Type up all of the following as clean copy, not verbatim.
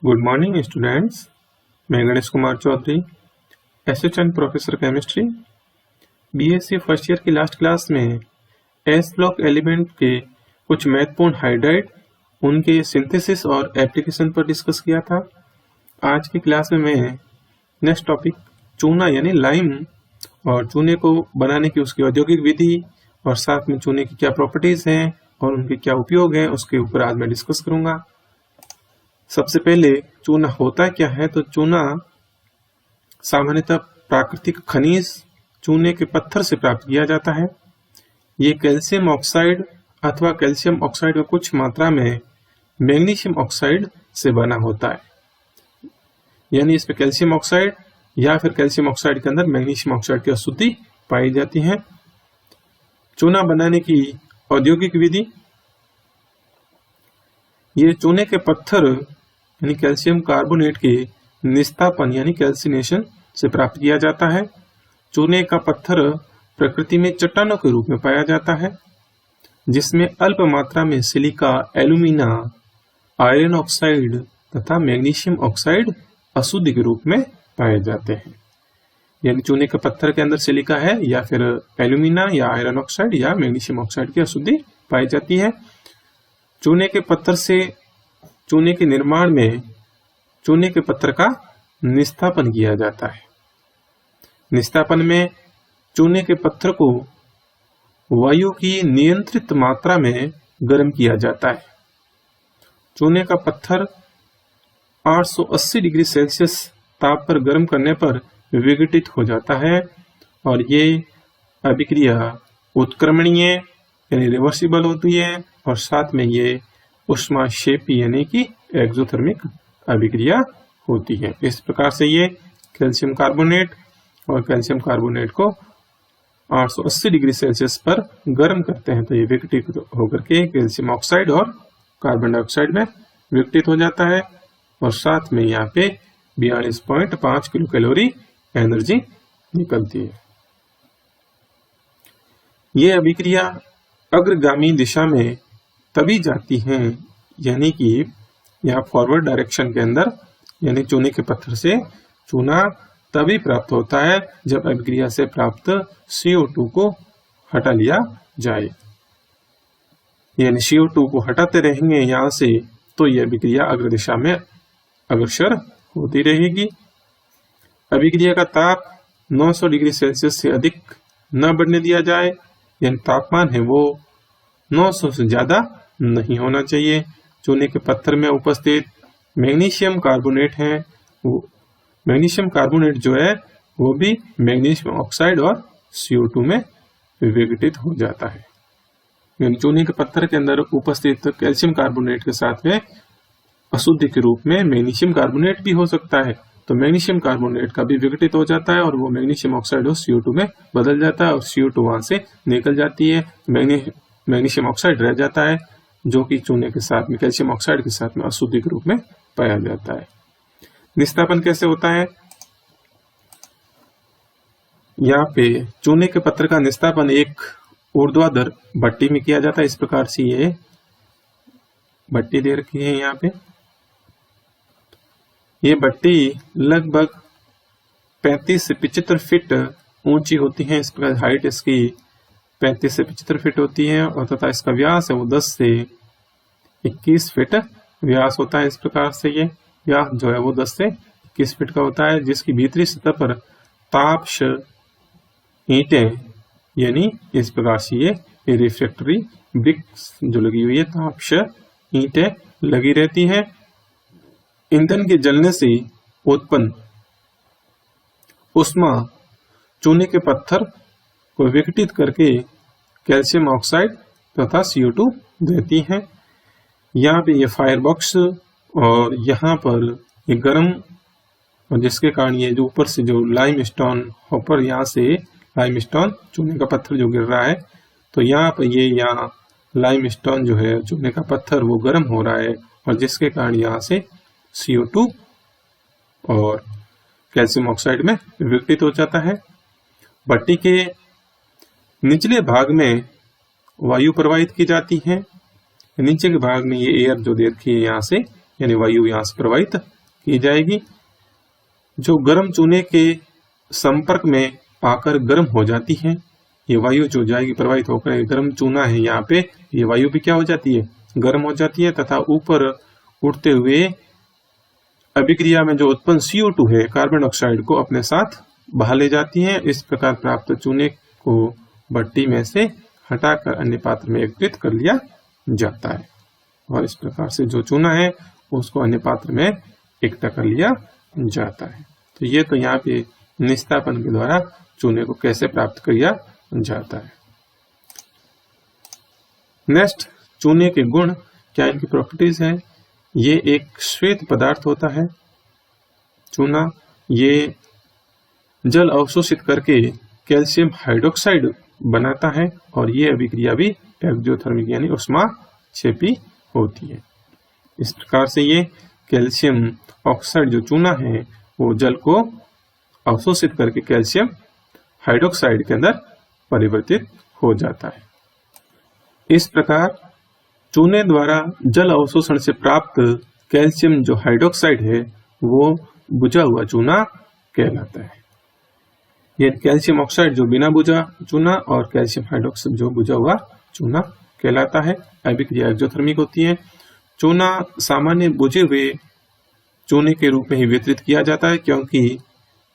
Good morning students. मैं Ganesh Kumar Chaudhary, assistant professor chemistry, BSc first year की last class में s block element के कुछ महत्वपूर्ण हाइड्राइड, उनके सिंथेसिस और एप्लीकेशन पर डिस्कस किया था। आज की क्लास में मैं नेक्स्ट टॉपिक चूना यानी लाइम और चूने को बनाने की उसकी औद्योगिक विधि और साथ में चूने की क्या प्रॉपर्टीज हैं और उनके क्या उपयोग हैं उसके ऊपर आज मैं डिस्कस करूंगा। सबसे पहले चूना होता क्या है, तो चूना सामान्यतः प्राकृतिक खनिज चूने के पत्थर से प्राप्त किया जाता है। ये कैल्शियम ऑक्साइड अथवा कैल्शियम ऑक्साइड में कुछ मात्रा में मैग्नीशियम ऑक्साइड से बना होता है, यानी इसमें कैल्शियम ऑक्साइड या फिर कैल्शियम ऑक्साइड के अंदर मैग्नीशियम ऑक्साइड की अशुद्धि पाई जाती है। चूना बनाने की औद्योगिक विधि, ये चूने के पत्थर यानी कैल्शियम कार्बोनेट के निस्तापन यानी कैल्सिनेशन से प्राप्त किया जाता है। चूने का पत्थर प्रकृति में चट्टानों के रूप में पाया जाता है, जिसमें अल्प मात्रा में सिलिका, एल्यूमिना, आयरन ऑक्साइड तथा मैग्नीशियम ऑक्साइड अशुद्धि के रूप में पाए जाते हैं। यानी चूने के पत्थर के अंदर सिलिका है या फिर एल्यूमिना या आयरन ऑक्साइड या मैग्नीशियम ऑक्साइड की अशुद्धि पाई जाती है। चूने के पत्थर से चूने के निर्माण में चूने के पत्थर का निस्तापन किया जाता है। निस्तापन में चूने के पत्थर को वायु की नियंत्रित मात्रा में गर्म किया जाता है। चूने का पत्थर 880 डिग्री सेल्सियस ताप पर गर्म करने पर विघटित हो जाता है और ये अभिक्रिया उत्क्रमणीय यानी रिवर्सिबल होती है और साथ में ये उष्माक्षेपी यानी कि एक्सोथर्मिक अभिक्रिया होती है। इस प्रकार से ये कैल्शियम कार्बोनेट और कैल्शियम कार्बोनेट को 880 डिग्री सेल्सियस पर गर्म करते हैं तो ये विघटित होकर के कैल्शियम ऑक्साइड और कार्बन डाइऑक्साइड में विघटित हो जाता है और साथ में यहाँ पे 42.5 किलो कैलोरी एनर्जी निकलती है। ये अभिक्रिया अग्रगामी दिशा में तभी जाती हैं, यानी कि यहाँ फॉरवर्ड डायरेक्शन के अंदर, यानी चूने के पत्थर से चूना तभी प्राप्त होता है जब अभिक्रिया से प्राप्त CO2 को हटा लिया जाए। यानी CO2 को हटाते रहेंगे यहाँ से तो यह अभिक्रिया अग्र दिशा में अग्रसर होती रहेगी। अभिक्रिया का ताप 900 डिग्री सेल्सियस से अधिक न बढ़ने दिया जाए, यानी तापमान है वो 900 से ज्यादा नहीं होना चाहिए। चूने के पत्थर में उपस्थित मैग्नीशियम कार्बोनेट है, वो मैग्नीशियम कार्बोनेट जो है वो भी मैग्नीशियम ऑक्साइड और CO2 में विघटित हो जाता है। यानी चूने के पत्थर के अंदर उपस्थित कैल्शियम कार्बोनेट के साथ में अशुद्धि के रूप में मैग्नीशियम कार्बोनेट भी हो सकता है, तो मैग्नीशियम कार्बोनेट का भी विघटित हो जाता है और वो मैग्नीशियम ऑक्साइड और CO2 में बदल जाता है और CO2 वहां से निकल जाती है। मैग्नीशियम ऑक्साइड रह जाता है जो कि चूने के साथ में कैल्शियम ऑक्साइड के साथ में अशुद्धि के रूप में पाया जाता है। निस्तापन कैसे होता है? यहाँ पे चूने के पत्थर का निस्तापन एक ऊर्ध्वाधर भट्टी में किया जाता है। इस प्रकार से ये भट्टी दे रखी है यहाँ पे। ये भट्टी लगभग 35 से 75 फीट ऊंची होती है। इस प्रकार हाइट इसकी 35 से 75 फीट होती है और तथा इसका व्यास है वो 10 से 21 फीट व्यास होता है। इस प्रकार से ये व्यास जो है वो 10 से 21 फीट का होता है, जिसकी भीतरी सतह पर तापश ईंटें यानी इस प्रकार से ये रिफ्रैक्टरी ब्रिक्स जो लगी हुई है, तापश ईंटें लगी रहती हैं। ईंधन के जलने से उत्पन्न उष्मा चूने के पत्थर को विघटित करके कैल्शियम ऑक्साइड तथा CO2 देती हैं। यहाँ पे ये फायर बॉक्स और यहाँ पर ये गर्म, और जिसके कारण ये जो ऊपर से जो लाइम स्टोन हॉपर, यहाँ से लाइम स्टोन चूने का पत्थर जो गिर रहा है तो यहाँ पर ये यहाँ लाइम स्टोन जो है चूने का पत्थर वो गर्म हो रहा है और जिसके कारण यहाँ से CO2 और कैल्शियम ऑक्साइड में विघटित हो जाता है। भट्टी के निचले भाग में वायु प्रवाहित की जाती है। नीचे के भाग में ये एयर जो दे रखी है यहाँ से यानी वायु यहाँ से प्रवाहित की जाएगी, जो गर्म चूने के संपर्क में आकर गर्म हो जाती है। ये वायु जो जाएगी प्रवाहित होकर, गर्म चूना है यहाँ पे, ये वायु भी क्या हो जाती है, गर्म हो जाती है तथा ऊपर उठते हुए अभिक्रिया में जो उत्पन्न CO2 है, कार्बन डाइऑक्साइड को अपने साथ बहा ले जाती है। इस प्रकार प्राप्त चूने को भट्टी में से हटाकर अन्य पात्र में एकत्रित कर लिया जाता है और इस प्रकार से जो चूना है उसको अन्य पात्र में इकट्ठा कर लिया जाता है। तो ये तो यहाँ पे निस्तापन के द्वारा चूने को कैसे प्राप्त किया जाता है। नेक्स्ट, चूने के गुण, क्या इनकी प्रॉपर्टीज है। ये एक श्वेत पदार्थ होता है चूना, ये जल अवशोषित करके कैल्शियम हाइड्रोक्साइड बनाता है और ये अभिक्रिया भी एक्सोथर्मिक यानी ऊष्माक्षेपी होती है। इस प्रकार से ये कैल्शियम ऑक्साइड जो चूना है वो जल को अवशोषित करके कैल्शियम हाइड्रोक्साइड के अंदर परिवर्तित हो जाता है। इस प्रकार चूने द्वारा जल अवशोषण से प्राप्त कैल्शियम जो हाइड्रोक्साइड है वो बुझा हुआ चूना कहलाता है। ये कैल्शियम ऑक्साइड जो बिना बुझा चूना और कैल्शियम हाइड्रोक्साइड जो बुझा हुआ चूना कहलाता है। अभिक्रिया एक्सोथर्मिक होती है। चूना सामान्य बुझे हुए चूने के रूप में ही वितरित किया जाता है, क्योंकि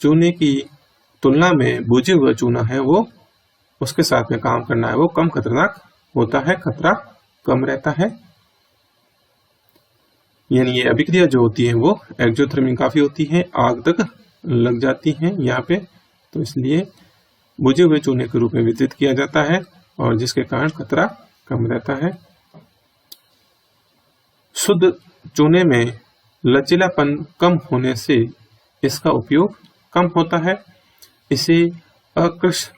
चूने की तुलना में बुझे हुआ चूना है वो उसके साथ में काम करना है वो कम खतरनाक होता है, खतरा कम रहता है। यानी ये अभिक्रिया जो होती है वो एक्सोथर्मिक काफी होती है, आग तक लग जाती है यहाँ पे, तो इसलिए बुझे हुए चूने के रूप में वितरित किया जाता है और जिसके कारण खतरा कम रहता है। शुद्ध चूने में लचीलापन कम होने से इसका उपयोग कम होता है। इसे अकृष्ण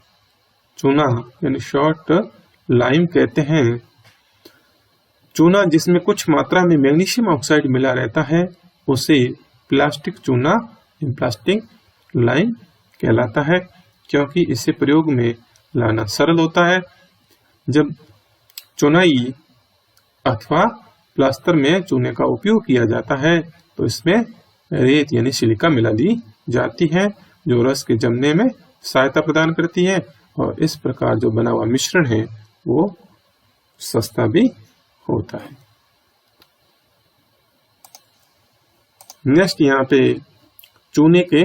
चूना यानी शॉर्ट लाइम कहते हैं। चूना जिसमें कुछ मात्रा में मैग्नीशियम ऑक्साइड मिला रहता है उसे प्लास्टिक चूना प्लास्टिक लाइम कहलाता है, क्योंकि इसे प्रयोग में लाना सरल होता है। जब चुनाई अथवा प्लास्टर में चूने का उपयोग किया जाता है तो इसमें रेत यानी सिलिका मिला दी जाती है जो रस के जमने में सहायता प्रदान करती है और इस प्रकार जो बना हुआ मिश्रण है वो सस्ता भी होता है। नेक्स्ट, यहाँ पे चूने के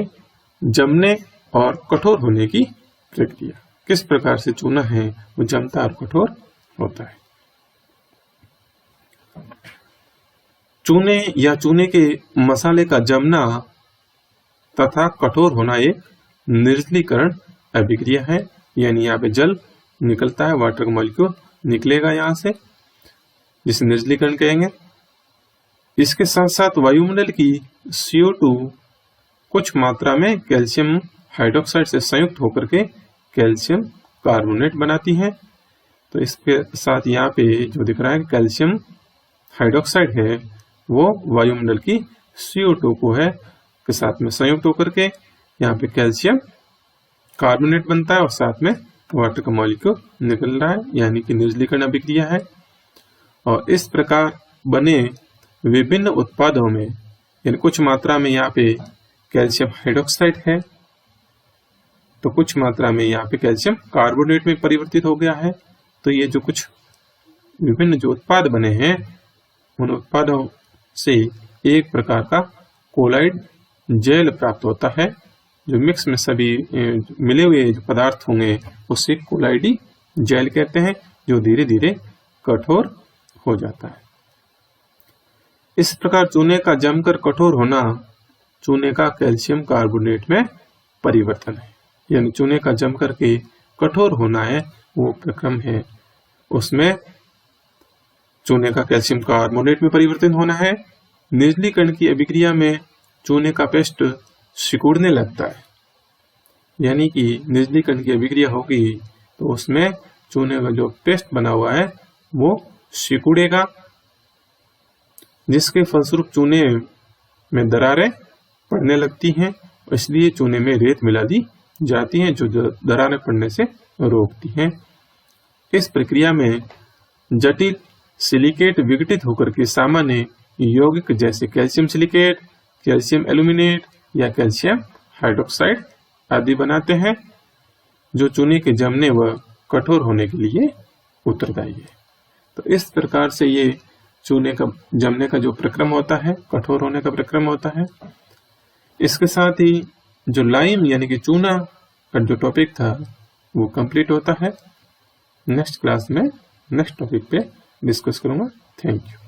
जमने और कठोर होने की प्रक्रिया, किस प्रकार से चूना है वो जमता और कठोर होता है। चूने या चूने के मसाले का जमना तथा कठोर होना एक निर्जलीकरण अभिक्रिया है, यानी यहाँ पे जल निकलता है, वाटर मॉलिक्यूल निकलेगा यहाँ से, जिसे निर्जलीकरण कहेंगे। इसके साथ साथ वायुमंडल की CO2 कुछ मात्रा में कैल्शियम हाइड्रोक्साइड से संयुक्त होकर के कैल्शियम कार्बोनेट बनाती है। तो इसके साथ यहाँ पे जो दिख रहा है कैल्शियम हाइड्रोक्साइड है वो वायुमंडल की CO2 को है के साथ में संयुक्त होकर के यहाँ पे कैल्शियम कार्बोनेट बनता है और साथ में वाटर का मॉलिक्यूल निकल रहा है, यानी कि निर्जलीकरण अभिक्रिया है। और इस प्रकार बने विभिन्न उत्पादों में यानी कुछ मात्रा में यहाँ पे कैल्शियम हाइड्रोक्साइड है तो कुछ मात्रा में यहाँ पे कैल्शियम कार्बोनेट में परिवर्तित हो गया है। तो ये जो कुछ विभिन्न जो उत्पाद बने हैं उन उत्पादों से एक प्रकार का कोलाइड जेल प्राप्त होता है, जो मिक्स में सभी मिले हुए जो पदार्थ होंगे उसे कोलाइडी जेल कहते हैं, जो धीरे धीरे कठोर हो जाता है। इस प्रकार चूने का जमकर कठोर होना चूने का कैल्शियम कार्बोनेट में परिवर्तन है, यानी चूने का जमकर के कठोर होना है वो प्रक्रम है, उसमें चूने का कैल्शियम कार्बोनेट में परिवर्तन होना है। निर्जलीकरण की अभिक्रिया में चूने का पेस्ट सिकुड़ने लगता है, यानी कि निर्जलीकरण की अभिक्रिया होगी तो उसमें चूने का जो पेस्ट बना हुआ है वो सिकुड़ेगा, जिसके फलस्वरूप चूने में दरारें पड़ने लगती हैं, इसलिए चूने में रेत मिला दी जाती है जो दरारें पड़ने से रोकती हैं। इस प्रक्रिया में जटिल सिलिकेट विघटित होकर के सामान्य यौगिक जैसे कैल्शियम सिलिकेट, कैल्शियम एल्यूमिनेट या कैल्शियम हाइड्रोक्साइड आदि बनाते हैं, जो चूने के जमने व कठोर होने के लिए उत्तरदायी है। तो इस प्रकार से ये चूने का जमने का जो प्रक्रम होता है, कठोर होने का प्रक्रम होता है। इसके साथ ही जो लाइम यानी कि चूना का जो टॉपिक था वो कंप्लीट होता है। नेक्स्ट क्लास में नेक्स्ट टॉपिक पे डिस्कस करूंगा। Thank you.